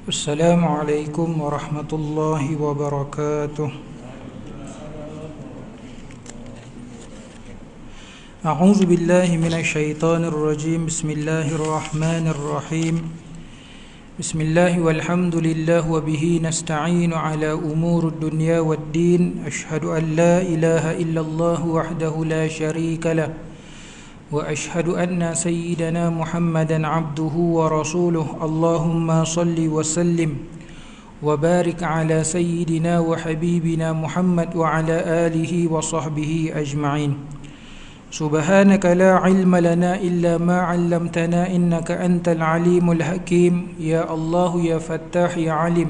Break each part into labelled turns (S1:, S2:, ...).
S1: السلام عليكم ورحمة الله وبركاته. أعوذ بالله من الشيطان الرجيم. بسم الله الرحمن الرحيم. بسم الله والحمد لله وبه نستعين على أمور الدنيا والدين. أشهد أن لا إله إلا الله وحده لا شريك له، وأشهد أن سيدنا محمدا عبده ورسوله. اللهم صل وسلم وبارك على سيدنا وحبيبنا محمد وعلى آله وصحبه أجمعين. سبحانك لا علم لنا إلا ما علمتنا إنك أنت العليم الحكيم. يا الله يا فتاح يا عليم،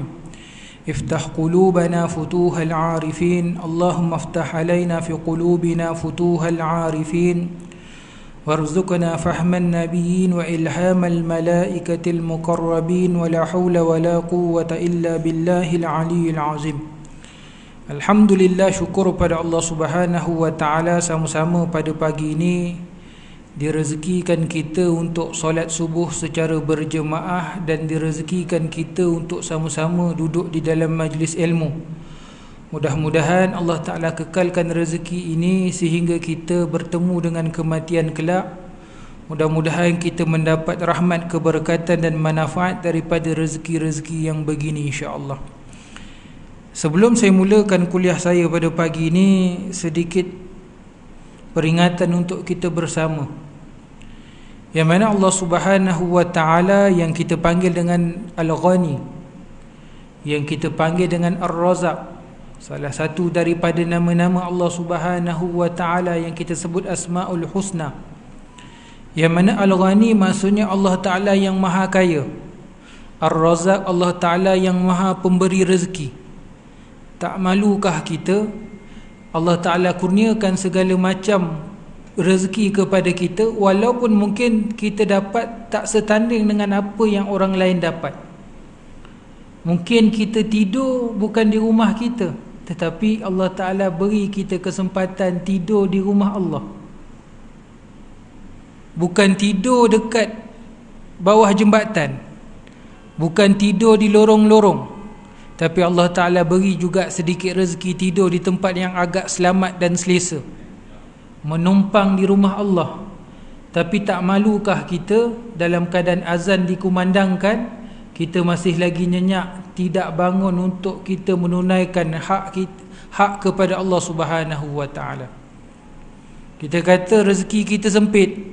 S1: افتح قلوبنا فتوح العارفين. اللهم افتح علينا في قلوبنا فتوح العارفين، وارزقنا فهم النبيين وإلهام الملائكة المقربين، ولا حول ولا قوة إلا بالله العلي العظيم. Alhamdulillah, syukur pada Allah Subhanahu wa ta'ala. Sama-sama pada pagi ini direzekikan kita untuk solat subuh secara berjemaah, dan direzekikan kita untuk sama-sama duduk di dalam majlis ilmu. Mudah-mudahan Allah Ta'ala kekalkan rezeki ini sehingga kita bertemu dengan kematian kelak. Mudah-mudahan kita mendapat rahmat, keberkatan dan manfaat daripada rezeki-rezeki yang begini, insya-Allah. Sebelum saya mulakan kuliah saya pada pagi ini, sedikit peringatan untuk kita bersama. Yang mana Allah Subhanahu wa ta'ala yang kita panggil dengan Al-Ghani, yang kita panggil dengan Ar-Razak, salah satu daripada nama-nama Allah Subhanahu wa ta'ala yang kita sebut Asma'ul Husna. Yang mana Al-Ghani maksudnya Allah Ta'ala yang maha kaya, Ar-Razak Allah Ta'ala yang maha pemberi rezeki. Tak malukah kita Allah Ta'ala kurniakan segala macam rezeki kepada kita, walaupun mungkin kita dapat tak setanding dengan apa yang orang lain dapat. Mungkin kita tidur bukan di rumah kita, tetapi Allah Ta'ala beri kita kesempatan tidur di rumah Allah. Bukan tidur dekat bawah jembatan, bukan tidur di lorong-lorong, tapi Allah Ta'ala beri juga sedikit rezeki tidur di tempat yang agak selamat dan selesa, menumpang di rumah Allah. Tapi tak malukah kita dalam keadaan azan dikumandangkan, kita masih lagi nyenyak, tidak bangun untuk kita menunaikan hak kepada Allah Subhanahu wa ta'ala. Kita kata rezeki kita sempit,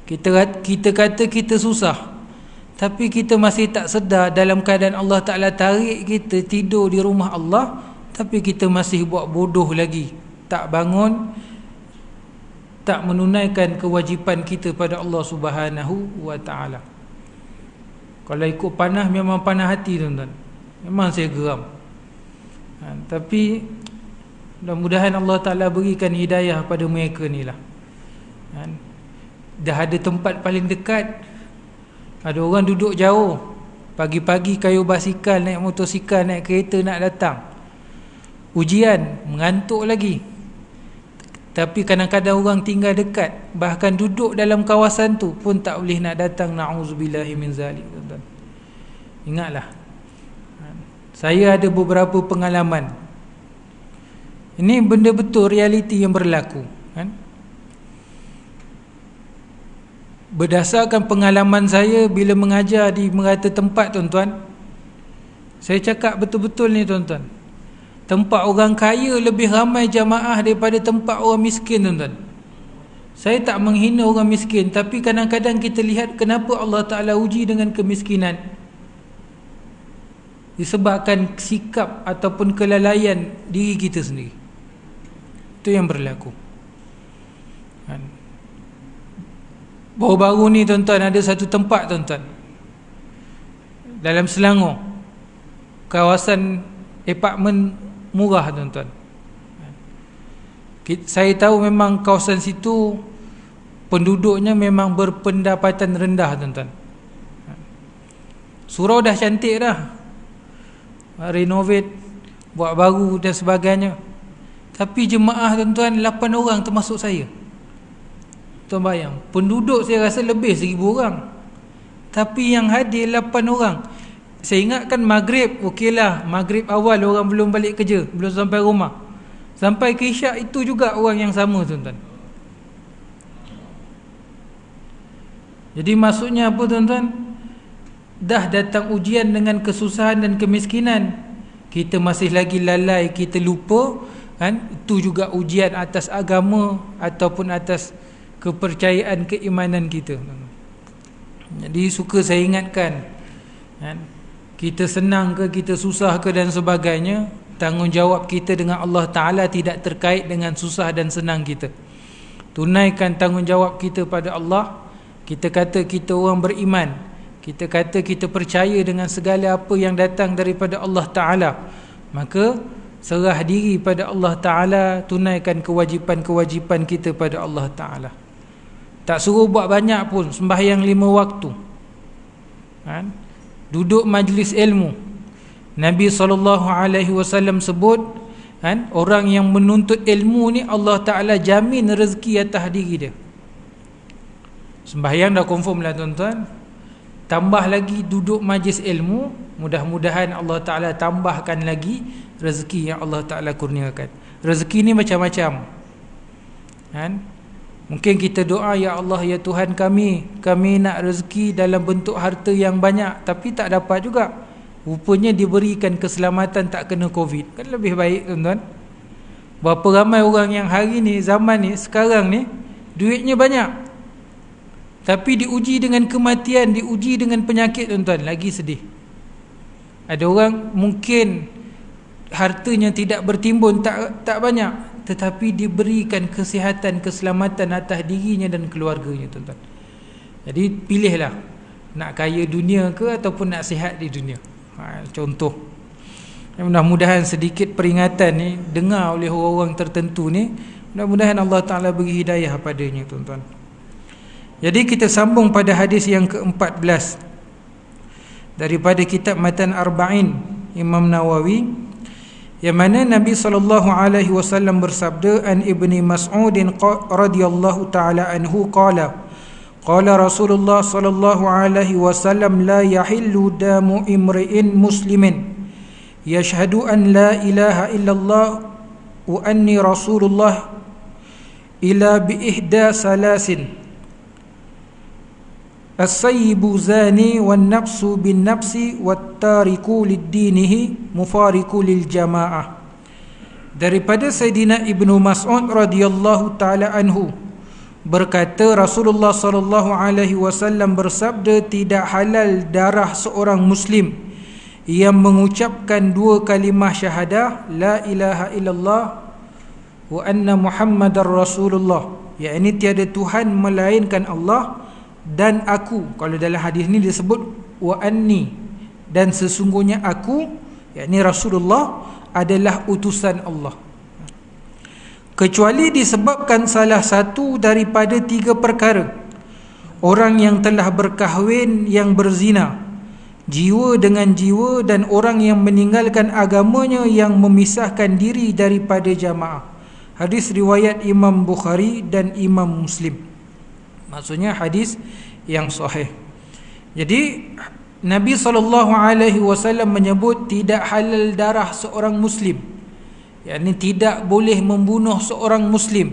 S1: kita kata kita susah, tapi kita masih tak sedar dalam keadaan Allah Ta'ala tarik kita tidur di rumah Allah, tapi kita masih buat bodoh lagi, tak bangun, tak menunaikan kewajipan kita pada Allah Subhanahu wa ta'ala. Kalau ikut panah, memang panah hati, tuan-tuan. Memang saya geram. Tapi mudah-mudahan Allah Ta'ala berikan hidayah pada mereka ni lah. Dah ada tempat paling dekat, ada orang duduk jauh, pagi-pagi kayu basikal, naik motosikal, naik kereta nak datang. Ujian, mengantuk lagi. Tapi kadang-kadang orang tinggal dekat, bahkan duduk dalam kawasan tu pun tak boleh nak datang. Na'udzubillahi min zalik. Ingatlah, saya ada beberapa pengalaman. Ini benda betul, realiti yang berlaku, kan? Berdasarkan pengalaman saya bila mengajar di merata tempat, tuan-tuan, saya cakap betul-betul ni, tuan-tuan, tempat orang kaya lebih ramai jamaah daripada tempat orang miskin, tuan-tuan. Saya tak menghina orang miskin, tapi kadang-kadang kita lihat kenapa Allah Ta'ala uji dengan kemiskinan. Disebabkan sikap ataupun kelalaian diri kita sendiri. Itu yang berlaku. Baru-baru ni, tuan-tuan, ada satu tempat, tuan-tuan, dalam Selangor, kawasan apartmen murah, tuan-tuan. Saya tahu memang kawasan situ penduduknya memang berpendapatan rendah, tuan-tuan. Surau dah cantik dah, renovate, buat baru dan sebagainya, tapi jemaah, tuan-tuan, 8 orang termasuk saya. Tuan bayang, penduduk saya rasa lebih 1,000 orang, tapi yang hadir 8 orang. Saya ingatkan maghrib, okeylah, maghrib awal orang belum balik kerja, belum sampai rumah. Sampai ke isyak itu juga orang yang sama, tuan-tuan. Jadi maksudnya apa, tuan-tuan? Dah datang ujian dengan kesusahan dan kemiskinan, kita masih lagi lalai, kita lupa, kan? Itu juga ujian atas agama ataupun atas kepercayaan keimanan kita. Jadi suka saya ingatkan, kan? Kita senang ke, kita susah ke dan sebagainya, tanggungjawab kita dengan Allah Ta'ala tidak terkait dengan susah dan senang kita. Tunaikan tanggungjawab kita pada Allah. Kita kata kita orang beriman, kita kata kita percaya dengan segala apa yang datang daripada Allah Ta'ala, maka serah diri pada Allah Ta'ala, tunaikan kewajipan-kewajipan kita pada Allah Ta'ala. Tak suruh buat banyak pun, sembahyang 5 waktu, kan? Duduk majlis ilmu. Nabi SAW sebut, kan, orang yang menuntut ilmu ni Allah Ta'ala jamin rezeki atas diri dia. Sembahyang dah confirm lah, tuan-tuan. Tambah lagi duduk majlis ilmu, mudah-mudahan Allah Ta'ala tambahkan lagi rezeki yang Allah Ta'ala kurniakan. Rezeki ni macam-macam, kan? Mungkin kita doa, ya Allah, ya Tuhan kami nak rezeki dalam bentuk harta yang banyak, tapi tak dapat juga. Rupanya diberikan keselamatan, tak kena Covid. Kan lebih baik, tuan-tuan. Berapa ramai orang yang hari ni, zaman ni, sekarang ni, duitnya banyak, tapi diuji dengan kematian, diuji dengan penyakit, tuan-tuan, lagi sedih. Ada orang mungkin hartanya tidak bertimbun, tak banyak, tetapi diberikan kesihatan, keselamatan atas dirinya dan keluarganya, tuan-tuan. Jadi pilihlah, nak kaya dunia ke ataupun nak sihat di dunia. Contoh. Mudah-mudahan sedikit peringatan ni dengar oleh orang-orang tertentu ni, mudah-mudahan Allah Ta'ala beri hidayah padanya, tuan-tuan. Jadi kita sambung pada hadis yang ke-14 daripada kitab Matan Arba'in Imam Nawawi, yang mana Nabi SAW bersabda, an Ibni Mas'udin radhiyallahu ta'ala anhu qala Rasulullah sallallahu alaihi wasallam, la yahillu damu imri'in muslimin yashhadu an la ilaha illallah wa anni Rasulullah ila bi ihda salasin, as-sayyibu zani wan nafsu bin nafsi wat tariku lid-dinihi mufariku lil jamaah. Daripada Sayyidina Ibnu Mas'ud radhiyallahu taala anhu berkata, Rasulullah sallallahu alaihi wasallam bersabda, tidak halal darah seorang muslim yang mengucapkan 2 kalimah syahadah, la ilaha illallah wa anna Muhammadar Rasulullah, yakni tiada Tuhan melainkan Allah dan aku. Kalau dalam hadis ni disebut wa anni, dan sesungguhnya aku, yakni Rasulullah, adalah utusan Allah, kecuali disebabkan salah satu daripada 3 perkara: orang yang telah berkahwin yang berzina, jiwa dengan jiwa, dan orang yang meninggalkan agamanya yang memisahkan diri daripada jamaah. Hadis riwayat Imam Bukhari dan Imam Muslim. Maksudnya hadis yang sahih. Jadi Nabi SAW menyebut tidak halal darah seorang muslim, yakni tidak boleh membunuh seorang muslim,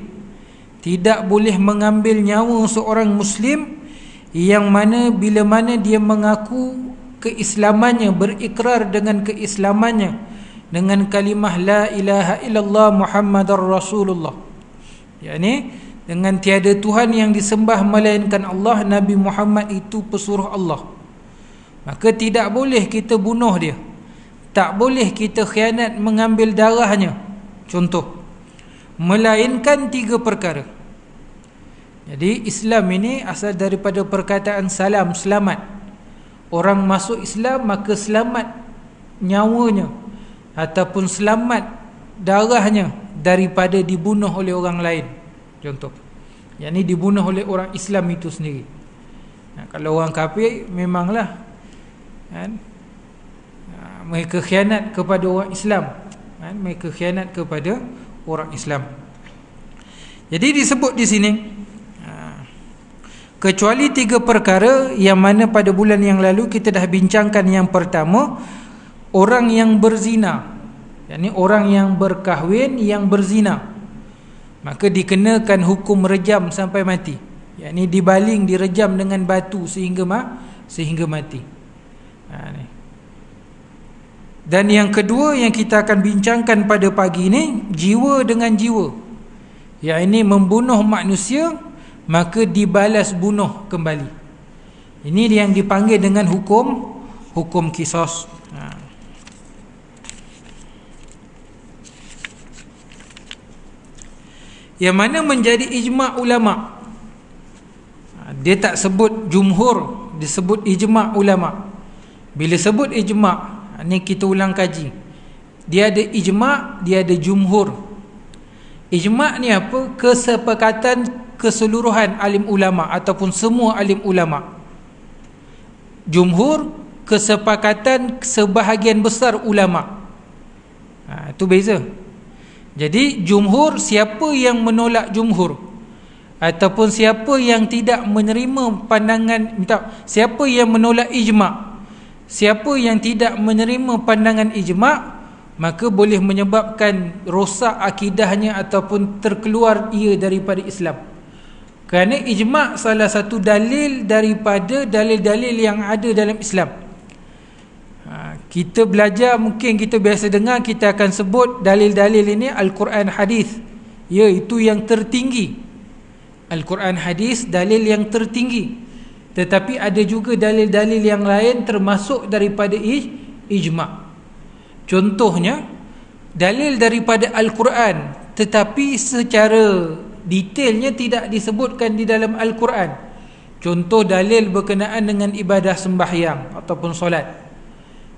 S1: tidak boleh mengambil nyawa seorang muslim yang mana bila mana dia mengaku keislamannya, berikrar dengan keislamannya dengan kalimah la ilaha illallah Muhammadar Rasulullah, yakni dengan tiada Tuhan yang disembah melainkan Allah, Nabi Muhammad itu pesuruh Allah, maka tidak boleh kita bunuh dia, tak boleh kita khianat mengambil darahnya, contoh, melainkan 3 perkara. Jadi Islam ini asal daripada perkataan salam, selamat. Orang masuk Islam maka selamat nyawanya ataupun selamat darahnya daripada dibunuh oleh orang lain, contoh, yakni dibunuh oleh orang Islam itu sendiri. Kalau orang kafir memanglah, kan, mereka khianat kepada orang Islam, kan, mereka khianat kepada orang Islam. Jadi disebut di sini, kecuali 3 perkara yang mana pada bulan yang lalu kita dah bincangkan. Yang pertama, orang yang berzina, yakni orang yang berkahwin yang berzina, maka dikenakan hukum rejam sampai mati, yakni dibaling, direjam dengan batu sehingga mati. Ni. Dan yang kedua yang kita akan bincangkan pada pagi ini, jiwa dengan jiwa, yakni membunuh manusia maka dibalas bunuh kembali. Ini yang dipanggil dengan hukum qisas. Yang mana menjadi ijma' ulama'. Dia tak sebut jumhur, disebut ijma' ulama'. Bila sebut ijma', ni kita ulang kaji. Dia ada ijma', dia ada jumhur. Ijma' ni apa? Kesepakatan keseluruhan alim ulama' ataupun semua alim ulama'. Jumhur, kesepakatan sebahagian besar ulama'. Itu beza. Jadi jumhur, siapa yang menolak jumhur ataupun siapa yang tidak menerima pandangan, siapa yang menolak ijma', siapa yang tidak menerima pandangan ijma', maka boleh menyebabkan rosak akidahnya ataupun terkeluar ia daripada Islam. Kerana ijma' salah satu dalil daripada dalil-dalil yang ada dalam Islam. Kita belajar, mungkin kita biasa dengar, kita akan sebut dalil-dalil ini Al-Quran, hadis. Ya, itu yang tertinggi. Al-Quran, hadis, dalil yang tertinggi. Tetapi ada juga dalil-dalil yang lain termasuk daripada ijma'. Contohnya, dalil daripada Al-Quran tetapi secara detailnya tidak disebutkan di dalam Al-Quran. Contoh dalil berkenaan dengan ibadah sembahyang ataupun solat.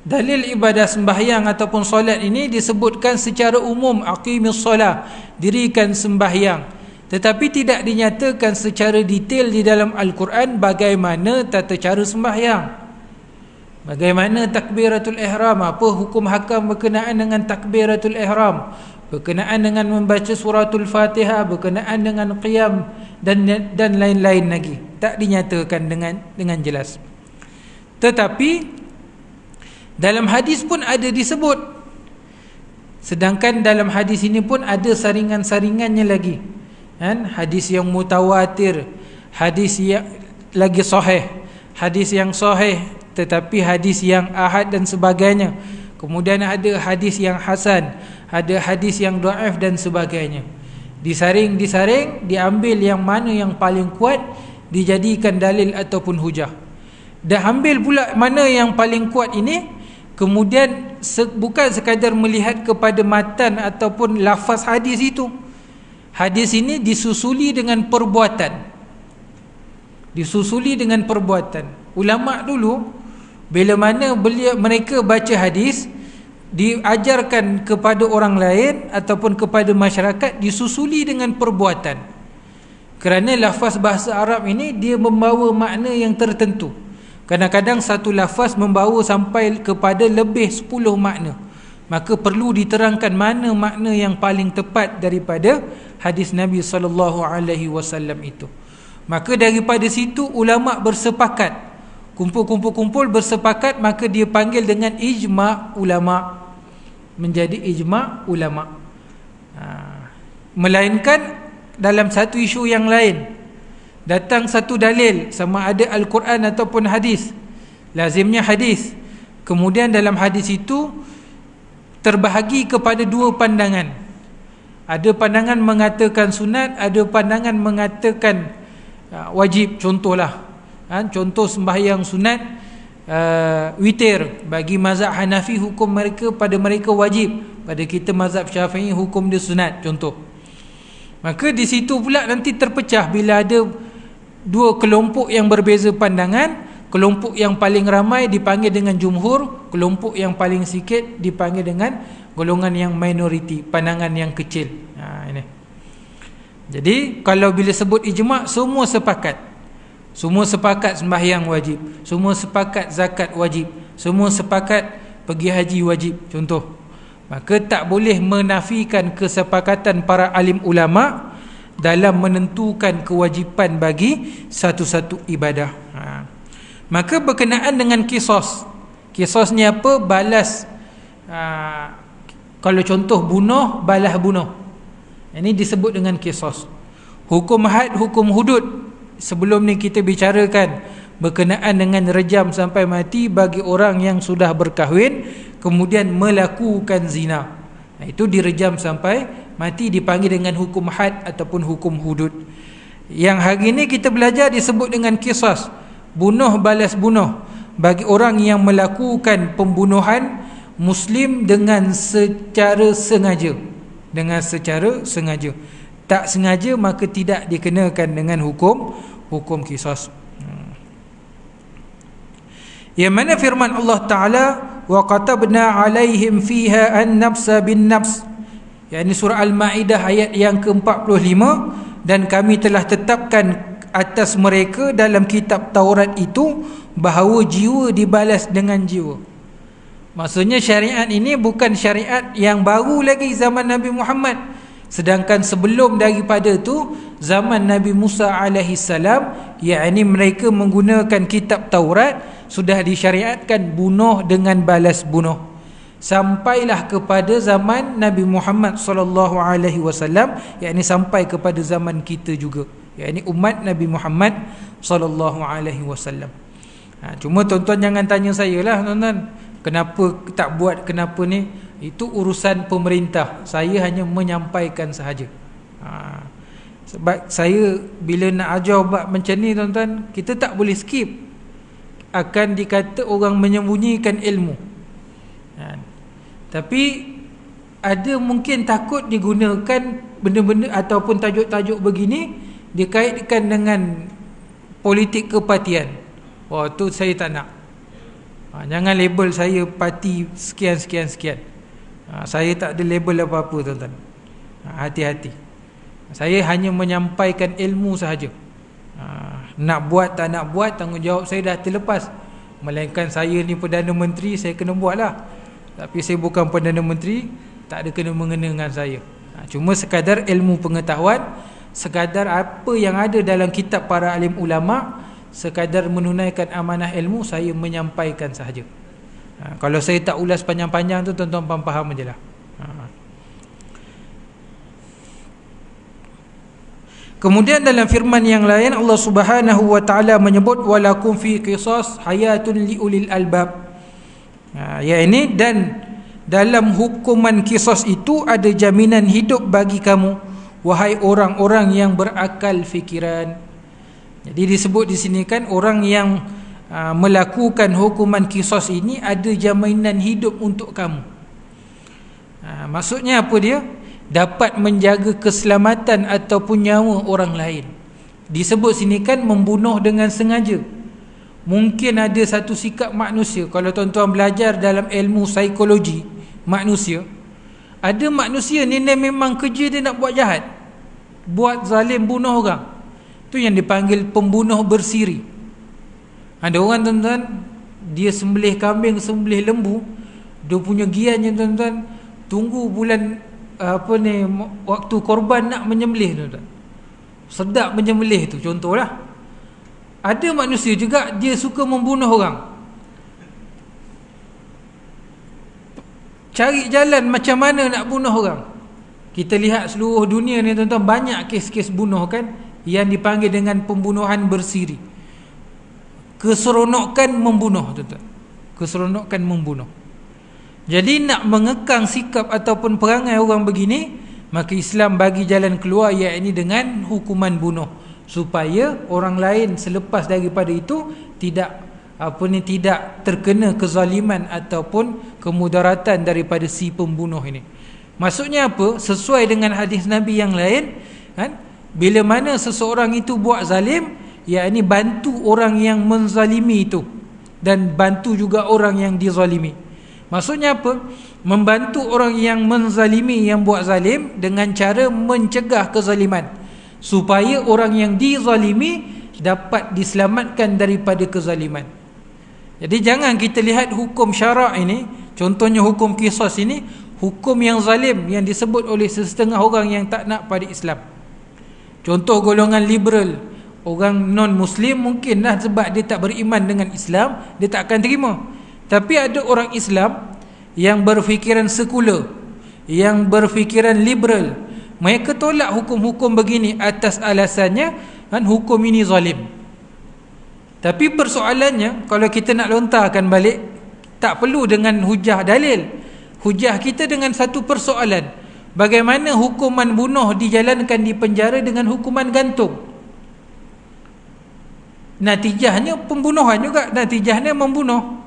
S1: Dalil ibadah sembahyang ataupun solat ini disebutkan secara umum, aqimis solah, dirikan sembahyang, tetapi tidak dinyatakan secara detail di dalam Al-Quran bagaimana tata cara sembahyang, bagaimana takbiratul ihram, apa hukum hakam berkenaan dengan takbiratul ihram, berkenaan dengan membaca suratul Fatihah, berkenaan dengan qiyam dan lain-lain lagi. Tak dinyatakan dengan jelas. Tetapi dalam hadis pun ada disebut. Sedangkan dalam hadis ini pun ada saringan-saringannya lagi. Hadis yang mutawatir, hadis yang lagi sahih, hadis yang sahih tetapi hadis yang ahad dan sebagainya. Kemudian ada hadis yang hasan, ada hadis yang dhaif dan sebagainya. Disaring, diambil yang mana yang paling kuat, dijadikan dalil ataupun hujah. Dah ambil pula mana yang paling kuat ini, kemudian bukan sekadar melihat kepada matan ataupun lafaz hadis itu. Hadis ini disusuli dengan perbuatan. Disusuli dengan perbuatan. Ulama dulu, bila mana mereka baca hadis, diajarkan kepada orang lain ataupun kepada masyarakat, disusuli dengan perbuatan. Kerana lafaz bahasa Arab ini dia membawa makna yang tertentu. Kadang-kadang satu lafaz membawa sampai kepada lebih 10 makna. Maka perlu diterangkan mana makna yang paling tepat daripada hadis Nabi SAW itu. Maka daripada situ ulama bersepakat, kumpul bersepakat, maka dia panggil dengan ijma' ulama'. Menjadi ijma' ulama'. Melainkan dalam satu isu yang lain, datang satu dalil, sama ada Al-Quran ataupun hadis, lazimnya hadis. Kemudian dalam hadis itu terbahagi kepada 2 pandangan. Ada pandangan mengatakan sunat, ada pandangan mengatakan wajib. Contohlah, contoh sembahyang sunat, witir. Bagi mazhab Hanafi hukum mereka, pada mereka wajib. Pada kita mazhab Syafi'i hukum dia sunat, contoh. Maka di situ pula nanti terpecah bila ada 2 kelompok yang berbeza pandangan. Kelompok yang paling ramai dipanggil dengan jumhur, kelompok yang paling sikit dipanggil dengan golongan yang minoriti, pandangan yang kecil. Ini. Jadi kalau bila sebut ijma', semua sepakat. Semua sepakat sembahyang wajib, semua sepakat zakat wajib, semua sepakat pergi haji wajib, contoh. Maka tak boleh menafikan kesepakatan para alim ulama' dalam menentukan kewajipan bagi satu-satu ibadah. Maka berkenaan dengan qisas. Qisas ni apa? Balas. Kalau contoh bunuh, balas bunuh. Ini disebut dengan qisas. Hukum had, hukum hudud. Sebelum ni kita bicarakan berkenaan dengan rejam sampai mati bagi orang yang sudah berkahwin kemudian melakukan zina. Itu direjam sampai mati, dipanggil dengan hukum had ataupun hukum hudud. Yang hari ini kita belajar disebut dengan qisas. Bunuh balas bunuh bagi orang yang melakukan pembunuhan muslim dengan secara sengaja. Dengan secara sengaja. Tak sengaja maka tidak dikenakan dengan hukum qisas. Yang mana firman Allah Ta'ala, wa qatabna alaihim fiha an-nafsa bin-nafs, yakni surah Al-Ma'idah ayat yang ke-45, dan kami telah tetapkan atas mereka dalam kitab Taurat itu bahawa jiwa dibalas dengan jiwa. Maksudnya syariat ini bukan syariat yang baru lagi zaman Nabi Muhammad. Sedangkan sebelum daripada itu, zaman Nabi Musa alaihi salam, yakni mereka menggunakan kitab Taurat, sudah disyariatkan bunuh dengan balas bunuh. Sampailah kepada zaman Nabi Muhammad sallallahu alaihi wasallam, yakni sampai kepada zaman kita juga, yakni umat Nabi Muhammad sallallahu alaihi wasallam. Cuma tuan-tuan jangan tanya saya lah tuan-tuan, kenapa tak buat, kenapa ni? Itu urusan pemerintah. Saya hanya menyampaikan sahaja. Sebab saya bila nak ajar bab macam ni tuan-tuan, kita tak boleh skip. Akan dikata orang menyembunyikan ilmu. Tapi ada mungkin takut digunakan benda-benda ataupun tajuk-tajuk begini dikaitkan dengan politik kepartian. Wah, tu saya tak nak. Jangan label saya parti sekian. Saya tak ada label apa-apa tuan-tuan. Hati-hati. Saya hanya menyampaikan ilmu sahaja. Nak buat tak nak buat, tanggungjawab saya dah terlepas. Melainkan saya ni Perdana Menteri, saya kena buat lah. Tapi saya bukan Perdana Menteri, tak ada kena-mengena dengan saya. Cuma sekadar ilmu pengetahuan, sekadar apa yang ada dalam kitab para alim ulama', sekadar menunaikan amanah ilmu, saya menyampaikan sahaja. Kalau saya tak ulas panjang-panjang tu, tuan-tuan faham je lah. Kemudian dalam firman yang lain, Allah Subhanahu wa ta'ala menyebut walakum fi qisas hayatun liulil albab. Ini dan dalam hukuman qisas itu ada jaminan hidup bagi kamu, wahai orang-orang yang berakal fikiran. Jadi disebut di sini kan, orang yang melakukan hukuman qisas ini ada jaminan hidup untuk kamu. Maksudnya apa dia? Dapat menjaga keselamatan ataupun nyawa orang lain. Disebut sini kan membunuh dengan sengaja. Mungkin ada satu sikap manusia, kalau tuan-tuan belajar dalam ilmu psikologi manusia, ada manusia ni memang kerja dia nak buat jahat, buat zalim, bunuh orang. Tu yang dipanggil pembunuh bersiri. Ada orang tuan-tuan, dia sembelih kambing, sembelih lembu, dia punya giannya tuan-tuan, tunggu bulan waktu korban nak menyembelih tuan-tuan. Sedap menyembelih tu, contohlah. Ada manusia juga dia suka membunuh orang. Cari jalan macam mana nak bunuh orang. Kita lihat seluruh dunia ni tuan-tuan, banyak kes-kes bunuh kan, yang dipanggil dengan pembunuhan bersiri. Keseronokan membunuh tuan-tuan. Keseronokan membunuh. Jadi nak mengekang sikap ataupun perangai orang begini, maka Islam bagi jalan keluar, iaitu dengan hukuman bunuh, supaya orang lain selepas daripada itu tidak tidak terkena kezaliman ataupun kemudaratan daripada si pembunuh ini. Maksudnya apa? Sesuai dengan hadis Nabi yang lain kan, bila mana seseorang itu buat zalim, iaitu bantu orang yang menzalimi itu, dan bantu juga orang yang dizalimi. Maksudnya apa? Membantu orang yang menzalimi, yang buat zalim, dengan cara mencegah kezaliman, supaya orang yang dizalimi dapat diselamatkan daripada kezaliman. Jadi jangan kita lihat hukum syarak ini, contohnya hukum qisas ini, hukum yang zalim yang disebut oleh setengah orang yang tak nak pada Islam. Contoh golongan liberal, orang non-Muslim mungkinlah sebab dia tak beriman dengan Islam, dia tak akan terima. Tapi ada orang Islam yang berfikiran sekular, yang berfikiran liberal, mereka tolak hukum-hukum begini atas alasannya kan hukum ini zalim. Tapi persoalannya, kalau kita nak lontarkan balik, tak perlu dengan hujah dalil. Hujah kita dengan satu persoalan: bagaimana hukuman bunuh dijalankan di penjara dengan hukuman gantung? Natijahnya pembunuhan juga, natijahnya membunuh.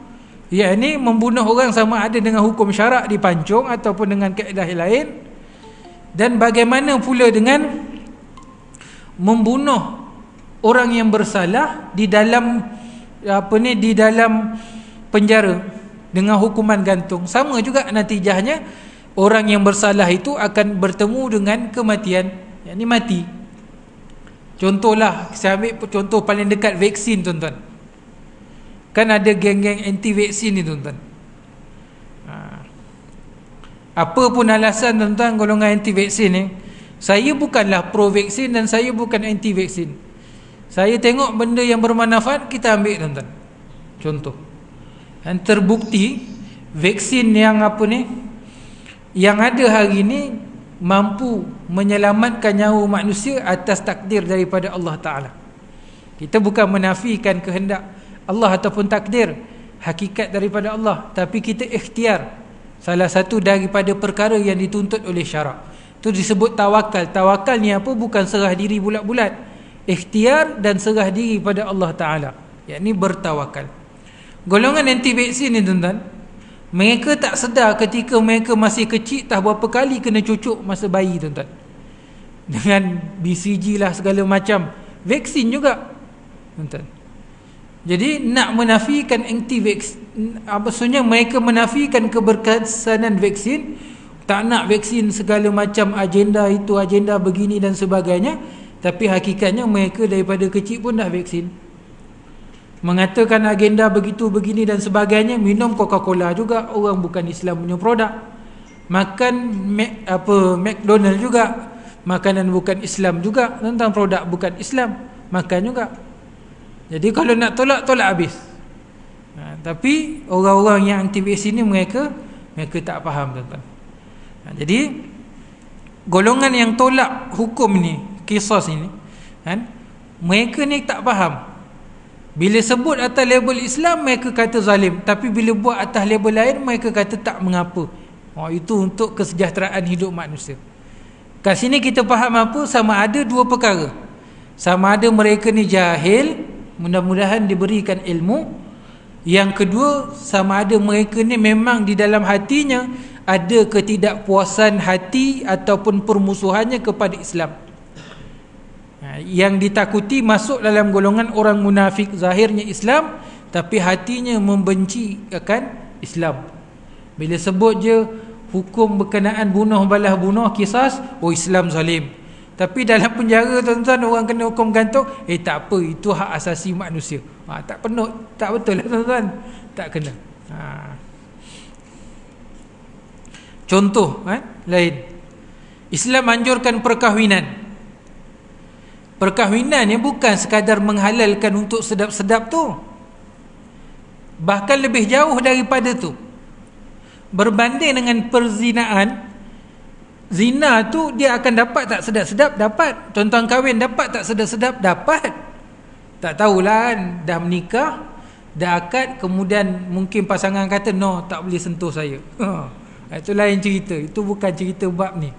S1: Yakni membunuh orang sama ada dengan hukum syarak dipancung ataupun dengan kaedah lain. Dan bagaimana pula dengan membunuh orang yang bersalah di dalam di dalam penjara dengan hukuman gantung? Sama juga natijahnya, orang yang bersalah itu akan bertemu dengan kematian, yakni mati. Contohlah, saya ambil contoh paling dekat, vaksin tuan-tuan. Kan ada geng-geng anti vaksin ni tuan-tuan. Apa pun alasan tuan-tuan golongan anti vaksin ni, saya bukanlah pro vaksin dan saya bukan anti vaksin. Saya tengok benda yang bermanfaat, kita ambil tuan-tuan. Contoh, yang terbukti vaksin yang yang ada hari ni mampu menyelamatkan nyawa manusia atas takdir daripada Allah Ta'ala. Kita bukan menafikan kehendak Allah ataupun takdir, hakikat daripada Allah, tapi kita ikhtiar salah satu daripada perkara yang dituntut oleh syarak. Itu disebut tawakal. Tawakal ni apa? Bukan serah diri bulat-bulat, ikhtiar dan serah diri pada Allah Ta'ala, yakni bertawakal. Golongan anti vaksin ni tuan-tuan, mereka tak sedar ketika mereka masih kecil tak berapa kali kena cucuk masa bayi tuan-tuan, dengan BCG lah segala macam, vaksin juga tuan-tuan. Jadi nak menafikan anti vaksin, maksudnya mereka menafikan keberkesanan vaksin, tak nak vaksin segala macam, agenda itu, agenda begini dan sebagainya. Tapi hakikatnya mereka daripada kecil pun dah vaksin. Mengatakan agenda begitu begini dan sebagainya. Minum Coca-Cola juga, orang bukan Islam punya produk. Makan McDonald juga, makanan bukan Islam juga, tentang produk bukan Islam, makan juga. Jadi kalau nak tolak, tolak habis. Tapi orang-orang yang anti vaksin ni mereka tak faham tuan-tuan. Jadi golongan yang tolak hukum ni, qisas ini kan, mereka ni tak faham. Bila sebut atas label Islam, mereka kata zalim. Tapi bila buat atas label lain, mereka kata tak mengapa. Itu untuk kesejahteraan hidup manusia. Kat sini kita faham apa? Sama ada dua perkara. Sama ada mereka ni jahil, mudah-mudahan diberikan ilmu. Yang kedua, sama ada mereka ni memang di dalam hatinya ada ketidakpuasan hati ataupun permusuhannya kepada Islam. Yang ditakuti masuk dalam golongan orang munafik, zahirnya Islam tapi hatinya membenci akan Islam. Bila sebut je hukum berkenaan bunuh balas bunuh, kisas, Islam zalim. Tapi dalam penjara tuan-tuan, orang kena hukum gantung, tak apa, itu hak asasi manusia. Tak penuh, tak betul lah tuan-tuan, tak kena. Contoh lain, Islam anjurkan perkahwinan. Perkahwinan ni bukan sekadar menghalalkan untuk sedap-sedap tu, bahkan lebih jauh daripada tu. Berbanding dengan perzinaan, zina tu dia akan dapat tak sedap-sedap? Dapat. Tuan-tuan kahwin dapat tak sedap-sedap? Dapat. Tak tahulah kan, dah menikah, dah akad, kemudian mungkin pasangan kata no, tak boleh sentuh saya. Itu lain cerita, itu bukan cerita bab ni.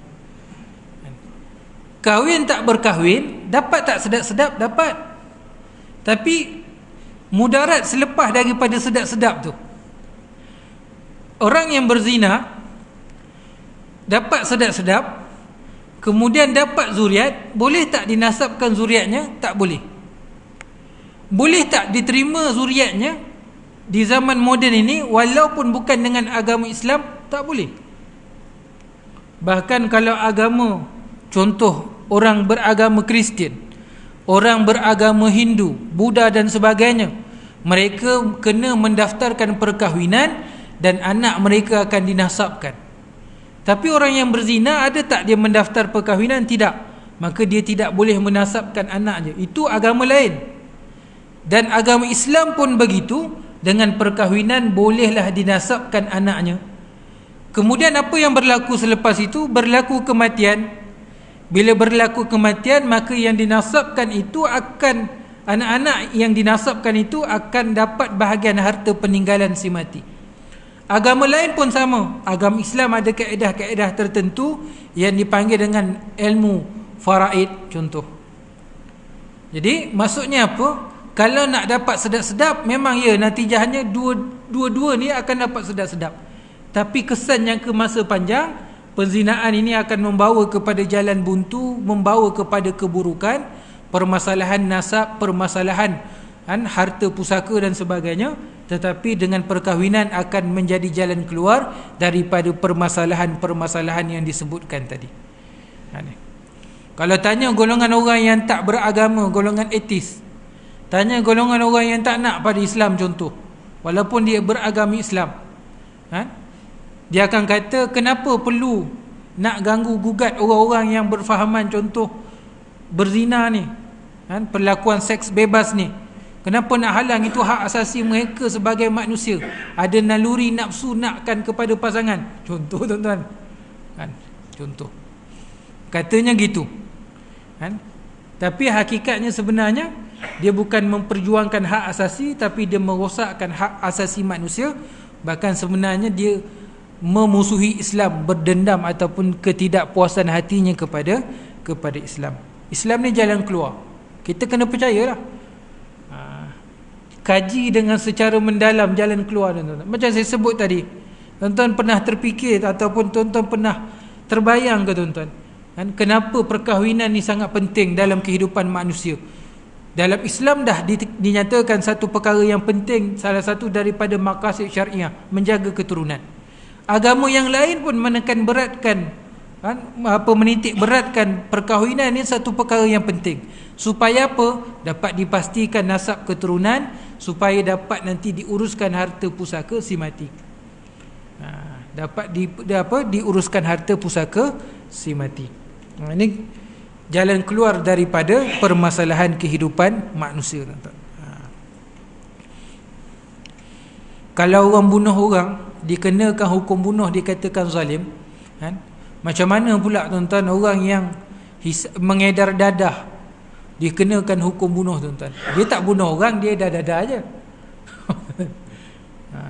S1: Kahwin tak berkahwin, dapat tak sedap-sedap? Dapat. Tapi mudarat selepas daripada sedap-sedap tu, orang yang berzina dapat sedap-sedap, kemudian dapat zuriat, boleh tak dinasabkan zuriatnya? Tak boleh. Boleh tak diterima zuriatnya di zaman moden ini walaupun bukan dengan agama Islam? Tak boleh. Bahkan kalau agama, contoh orang beragama Kristian, orang beragama Hindu, Buddha dan sebagainya, mereka kena mendaftarkan perkahwinan dan anak mereka akan dinasabkan. Tapi orang yang berzina, ada tak dia mendaftar perkahwinan? Tidak. maka dia tidak boleh menasabkan anaknya. Itu agama lain. Dan agama Islam pun begitu, dengan perkahwinan bolehlah dinasabkan anaknya. Kemudian apa yang berlaku selepas itu? Berlaku kematian. Bila berlaku kematian, maka yang dinasabkan itu akan, anak-anak yang dinasabkan itu akan dapat bahagian harta peninggalan si mati. Agama lain pun sama. Agama Islam ada kaedah-kaedah tertentu yang dipanggil dengan ilmu faraid, contoh. Jadi maksudnya apa? Kalau nak dapat sedap-sedap, memang ya natijahnya dua-dua ni akan dapat sedap-sedap. Tapi kesan yang ke masa panjang, penzinaan ini akan membawa kepada jalan buntu, membawa kepada keburukan, permasalahan nasab, permasalahan harta pusaka dan sebagainya. Tetapi dengan perkahwinan akan menjadi jalan keluar daripada permasalahan-permasalahan yang disebutkan tadi. Kalau tanya golongan orang yang tak beragama, golongan etis, tanya golongan orang yang tak nak pada Islam contoh, walaupun dia beragama Islam, dia akan kata kenapa perlu nak ganggu gugat orang-orang yang berfahaman contoh berzina ni, perlakuan seks bebas ni. Kenapa nak halang? Itu hak asasi mereka sebagai manusia. Ada naluri nafsu nakkan kepada pasangan. Contoh tuan-tuan. Contoh. Katanya gitu. Tapi hakikatnya sebenarnya dia bukan memperjuangkan hak asasi, tapi dia merosakkan hak asasi manusia. Bahkan sebenarnya dia memusuhi Islam, berdendam ataupun ketidakpuasan hatinya kepada Islam. Islam ni jalan keluar. Kita kena percayalah. Kaji dengan secara mendalam jalan keluar, tuan-tuan. Macam saya sebut tadi, tuan-tuan pernah terfikir ataupun tuan-tuan pernah terbayang ke tuan-tuan, kenapa perkahwinan ni sangat penting dalam kehidupan manusia? Dalam Islam dah dinyatakan satu perkara yang penting, salah satu daripada maqasid syariah, menjaga keturunan. Agama yang lain pun menekan beratkan, menitik beratkan perkahwinan ni satu perkara yang penting. Supaya apa? Dapat dipastikan nasab keturunan, supaya dapat nanti diuruskan harta pusaka si mati. Diuruskan harta pusaka si mati. Ini jalan keluar daripada permasalahan kehidupan manusia. Kalau orang bunuh orang, dikenakan hukum bunuh, dikatakan zalim, macam mana pula tuan-tuan orang yang mengedar dadah dikenakan hukum bunuh, tuan-tuan? Dia tak bunuh orang, dia dadah aje.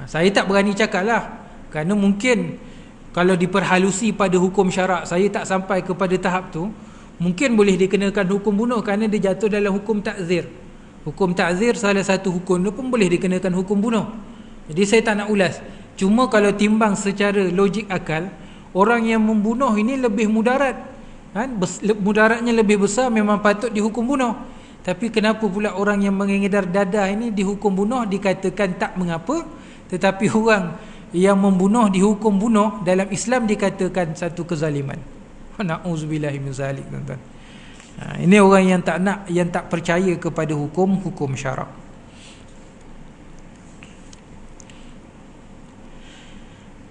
S1: Saya tak berani cakap lah, kerana mungkin kalau diperhalusi pada hukum syarak, saya tak sampai kepada tahap tu. Mungkin boleh dikenakan hukum bunuh kerana dia jatuh dalam hukum ta'zir. Hukum ta'zir salah satu hukum tu pun boleh dikenakan hukum bunuh. Jadi saya tak nak ulas. Cuma kalau timbang secara logik akal, orang yang membunuh ini lebih mudarat, mudaratnya lebih besar, memang patut dihukum bunuh. Tapi kenapa pula orang yang mengedar dadah ini dihukum bunuh, dikatakan tak mengapa, tetapi orang yang membunuh dihukum bunuh? Dalam Islam dikatakan satu kezaliman. Na'udzubillahi min zalik, tuan-tuan. Ini orang yang tak percaya kepada hukum syarak.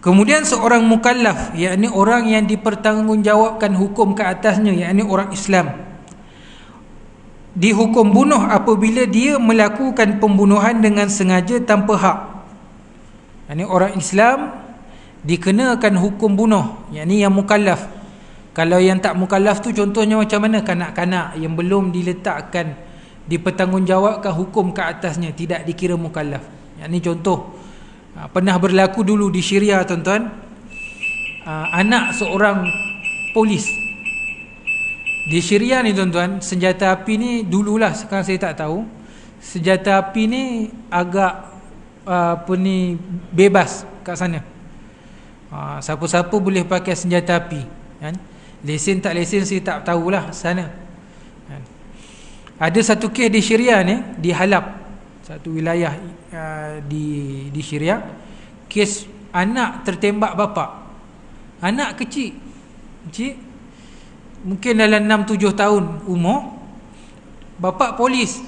S1: Kemudian seorang mukallaf, yakni orang yang dipertanggungjawabkan hukum ke atasnya, yakni orang Islam, dihukum bunuh apabila dia melakukan pembunuhan dengan sengaja tanpa hak. Yakni orang Islam dikenakan hukum bunuh, yakni yang mukallaf. Kalau yang tak mukallaf tu contohnya macam mana? Kanak-kanak yang belum diletakkan, dipertanggungjawabkan hukum ke atasnya, tidak dikira mukallaf. Yakni contoh, pernah berlaku dulu di Syria, tuan-tuan. Anak seorang polis di Syria ni, tuan-tuan, senjata api ni dululah, sekarang saya tak tahu. Senjata api ni agak bebas kat sana. Siapa-siapa boleh pakai senjata api, kan? Lesen tak lesen saya tak tahulah sana. Ada satu kes di Syria ni, di Halab, satu wilayah di Syria. Kes anak tertembak bapa. Anak kecil, mungkin dalam 6-7 tahun umur. Bapa polis,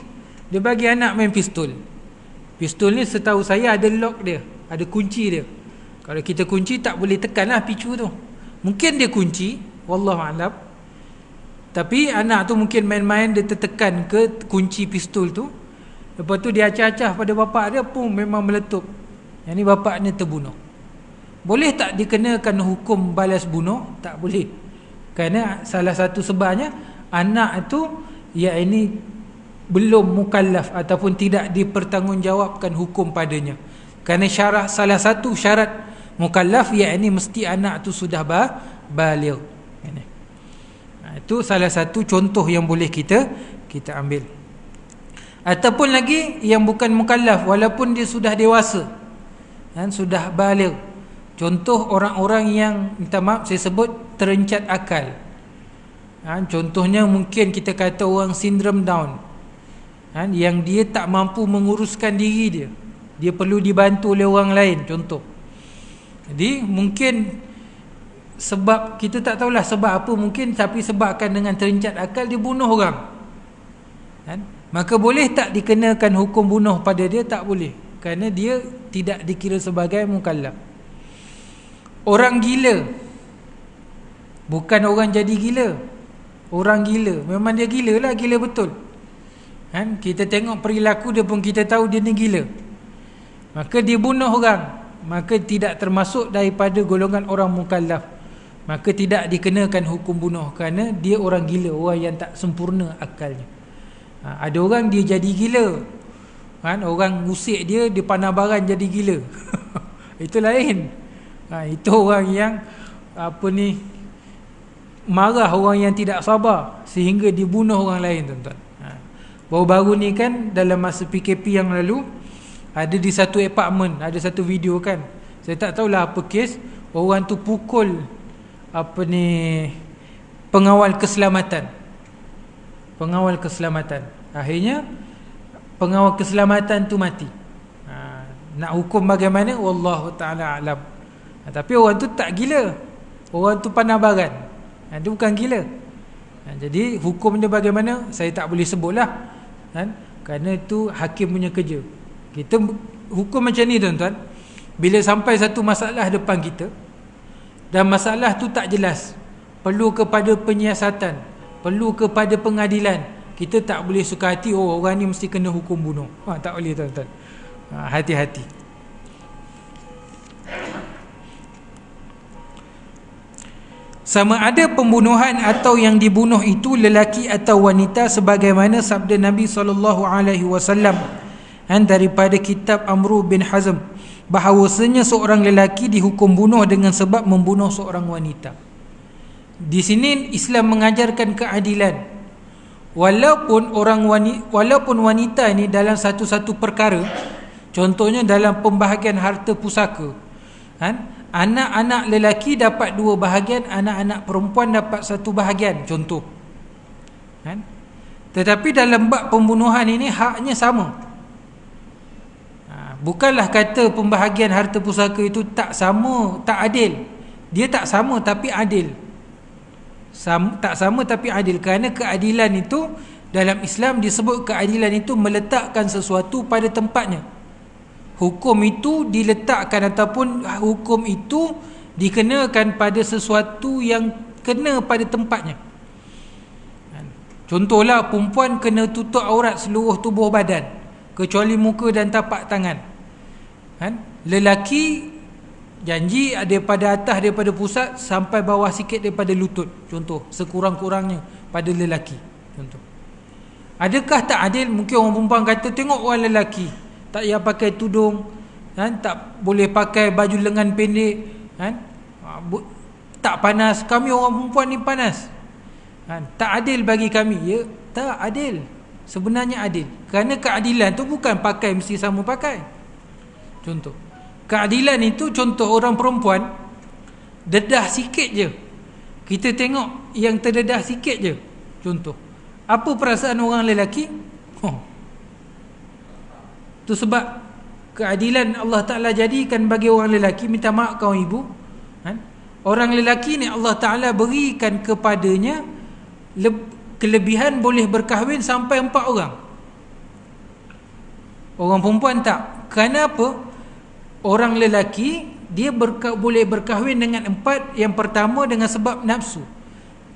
S1: dia bagi anak main pistol. Pistol ni setahu saya ada lock dia, ada kunci dia. Kalau kita kunci tak boleh tekan lah picu tu. Mungkin dia kunci, wallahu alam. Tapi anak tu mungkin main-main, dia tertekan ke kunci pistol tu, lepas tu dia acah-acah pada bapak dia pun memang meletup. Yang ni bapak ni terbunuh. Boleh tak dikenakan hukum balas bunuh? Tak boleh. Kerana salah satu sebabnya anak tu ini belum mukallaf ataupun tidak dipertanggungjawabkan hukum padanya. Kerana salah satu syarat mukallaf ini mesti anak tu sudah baligh. Itu salah satu contoh yang boleh kita ambil. Ataupun lagi yang bukan mukallaf walaupun dia sudah dewasa, sudah baligh. Contoh orang-orang yang, minta maaf saya sebut, terencat akal. Contohnya mungkin kita kata orang sindrom Down, yang dia tak mampu menguruskan diri dia, dia perlu dibantu oleh orang lain, contoh. Jadi mungkin sebab, kita tak tahulah sebab apa, mungkin tapi sebabkan dengan terencat akal dia bunuh orang. Maka boleh tak dikenakan hukum bunuh pada dia? Tak boleh, kerana dia tidak dikira sebagai mukallaf. Orang gila, bukan orang jadi gila, orang gila, memang dia gila lah, gila betul. Kita tengok perilaku dia pun kita tahu dia ni gila, maka dia bunuh orang, maka tidak termasuk daripada golongan orang mukallaf, maka tidak dikenakan hukum bunuh, kerana dia orang gila, orang yang tak sempurna akalnya. Ada orang dia jadi gila, orang usik dia panah baran jadi gila. Itu lain. Itu orang yang marah, orang yang tidak sabar sehingga dibunuh orang lain, tuan-tuan. Baru-baru ni kan, dalam masa PKP yang lalu, ada di satu apartmen, ada satu video kan, saya tak tahulah apa kes, orang tu pukul pengawal keselamatan. Akhirnya pengawal keselamatan tu mati. Nak hukum bagaimana, wallahu ta'ala alam. Tapi orang tu tak gila, orang tu pandang baran, dia bukan gila. Jadi hukum dia bagaimana saya tak boleh sebutlah, kerana itu hakim punya kerja. Kita hukum macam ni, tuan-tuan. Bila sampai satu masalah depan kita dan masalah tu tak jelas, perlu kepada penyiasatan, perlu kepada pengadilan, kita tak boleh suka hati, orang ni mesti kena hukum bunuh. Tak boleh, tuan-tuan. Hati-hati. Sama ada pembunuhan atau yang dibunuh itu lelaki atau wanita, sebagaimana sabda Nabi SAW daripada kitab Amru bin Hazm, bahawasanya seorang lelaki dihukum bunuh dengan sebab membunuh seorang wanita. Di sini Islam mengajarkan keadilan. Walaupun wanita ini dalam satu-satu perkara, contohnya dalam pembahagian harta pusaka, anak-anak lelaki dapat 2 bahagian, anak-anak perempuan dapat 1 bahagian, contoh. Tetapi dalam bab pembunuhan ini haknya sama. Bukanlah kata pembahagian harta pusaka itu tak sama, tak adil. Dia tak sama tapi adil. Tak sama tapi adil, kerana keadilan itu dalam Islam disebut keadilan itu meletakkan sesuatu pada tempatnya. Hukum itu diletakkan ataupun hukum itu dikenakan pada sesuatu yang kena pada tempatnya. Contohlah, perempuan kena tutup aurat seluruh tubuh badan kecuali muka dan tapak tangan. Lelaki janji daripada atas, daripada pusat sampai bawah sikit daripada lutut, contoh, sekurang-kurangnya pada lelaki, contoh. Adakah tak adil? Mungkin orang perempuan kata, tengok orang lelaki tak payah pakai tudung, tak boleh pakai baju lengan pendek, tak panas, kami orang perempuan ni panas, tak adil bagi kami. Ya, tak adil. Sebenarnya adil, kerana keadilan tu bukan pakai mesti sama pakai. Contoh, keadilan itu, contoh orang perempuan dedah sikit je, kita tengok yang terdedah sikit je, contoh, apa perasaan orang lelaki? Itu sebab keadilan Allah Ta'ala jadikan bagi orang lelaki. Minta maaf kaum ibu, orang lelaki ni Allah Ta'ala berikan kepadanya kelebihan boleh berkahwin sampai 4 orang. Orang perempuan tak. Kenapa? Orang lelaki dia boleh berkahwin dengan 4. Yang pertama dengan sebab nafsu.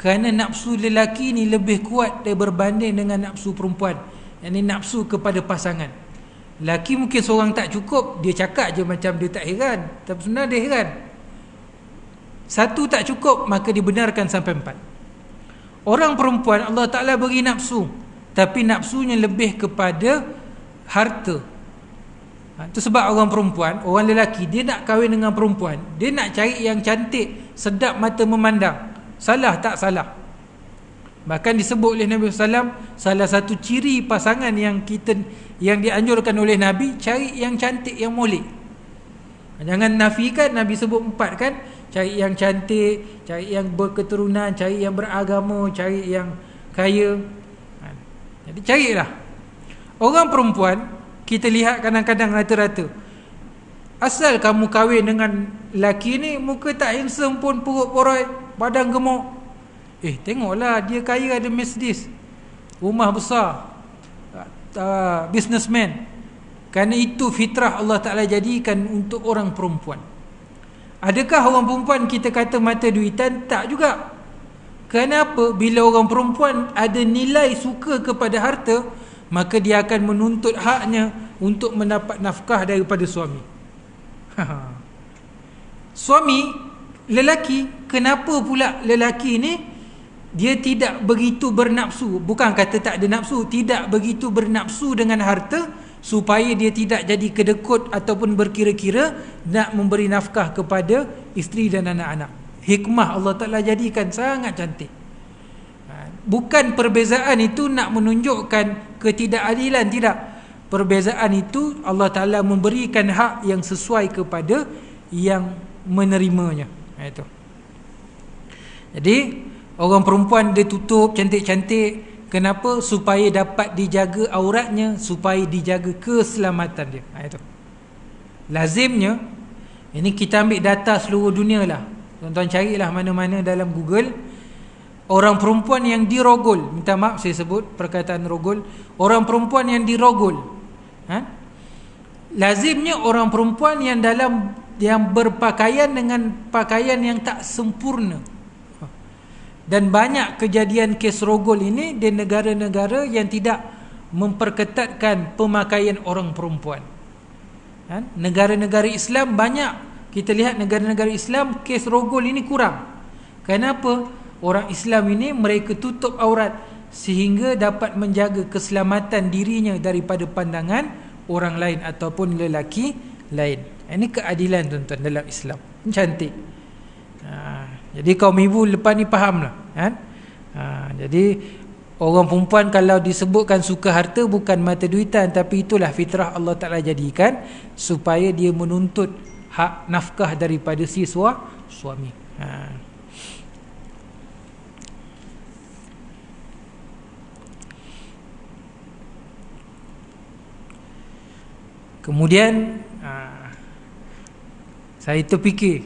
S1: Kerana nafsu lelaki ni lebih kuat berbanding dengan nafsu perempuan. Yang ni nafsu kepada pasangan. Lelaki mungkin seorang tak cukup, dia cakap je macam dia tak heran, tapi sebenarnya dia heran. Satu tak cukup, maka dibenarkan sampai 4. Orang perempuan Allah Ta'ala beri nafsu, tapi nafsunya lebih kepada harta. Itu sebab orang perempuan, orang lelaki, dia nak kahwin dengan perempuan, dia nak cari yang cantik, sedap mata memandang. Salah tak salah? Bahkan disebut oleh Nabi SAW, salah satu ciri pasangan yang dianjurkan oleh Nabi, cari yang cantik, yang molek. Jangan nafikan. Nabi sebut 4 kan, cari yang cantik, cari yang berketurunan, cari yang beragama, cari yang kaya. Jadi carilah. Orang perempuan, kita lihat kadang-kadang rata-rata, asal kamu kahwin dengan lelaki ni, muka tak handsome pun, perut poroi, badan gemuk. Tengoklah, dia kaya, ada Mercedes, rumah besar, businessman. Kerana itu fitrah Allah Ta'ala jadikan untuk orang perempuan. Adakah orang perempuan kita kata mata duitan? Tak juga. Kenapa? Bila orang perempuan ada nilai suka kepada harta, maka dia akan menuntut haknya untuk mendapat nafkah daripada suami. Suami, lelaki, kenapa pula lelaki ni dia tidak begitu bernafsu? Bukan kata tak ada nafsu, tidak begitu bernafsu dengan harta, supaya dia tidak jadi kedekut ataupun berkira-kira nak memberi nafkah kepada isteri dan anak-anak. Hikmah Allah Ta'ala jadikan sangat cantik. Bukan perbezaan itu nak menunjukkan ketidakadilan, tidak. Perbezaan itu Allah Ta'ala memberikan hak yang sesuai kepada yang menerimanya. Itu. Jadi orang perempuan dia tutup cantik-cantik. Kenapa? Supaya dapat dijaga auratnya, supaya dijaga keselamatan dia. Itu. Lazimnya, ini kita ambil data seluruh dunia lah. Tuan-tuan carilah mana-mana dalam Google, orang perempuan yang dirogol, minta maaf saya sebut perkataan rogol, orang perempuan yang dirogol. Lazimnya orang perempuan yang berpakaian dengan pakaian yang tak sempurna. Dan banyak kejadian kes rogol ini di negara-negara yang tidak memperketatkan pemakaian orang perempuan. Negara-negara Islam banyak, kita lihat negara-negara Islam kes rogol ini kurang. Kenapa? Orang Islam ini mereka tutup aurat sehingga dapat menjaga keselamatan dirinya daripada pandangan orang lain ataupun lelaki lain. Ini keadilan tuan-tuan dalam Islam. Cantik. Jadi kaum ibu lepas ni fahamlah. Jadi orang perempuan kalau disebutkan suka harta bukan mata duitan, tapi itulah fitrah Allah Ta'ala jadikan supaya dia menuntut hak nafkah daripada si suami. Kemudian saya terfikir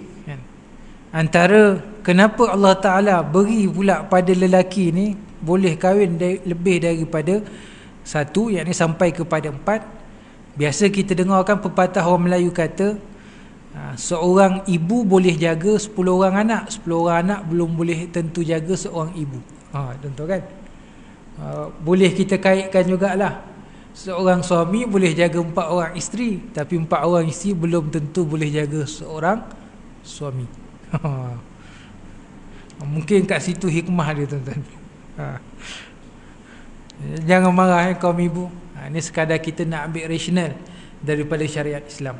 S1: antara kenapa Allah Ta'ala beri pula pada lelaki ni boleh kahwin lebih daripada satu, yakni sampai kepada 4. Biasa kita dengarkan pepatah orang Melayu kata, seorang ibu boleh jaga 10 orang anak, 10 orang anak belum boleh tentu jaga seorang ibu. Tentu kan. Boleh kita kaitkan jugalah, seorang suami boleh jaga 4 orang isteri, tapi 4 orang isteri belum tentu boleh jaga seorang suami. Mungkin kat situ hikmah dia tuan-tuan. Jangan marah kaum ibu. Ini sekadar kita nak ambil rasional daripada syariat Islam.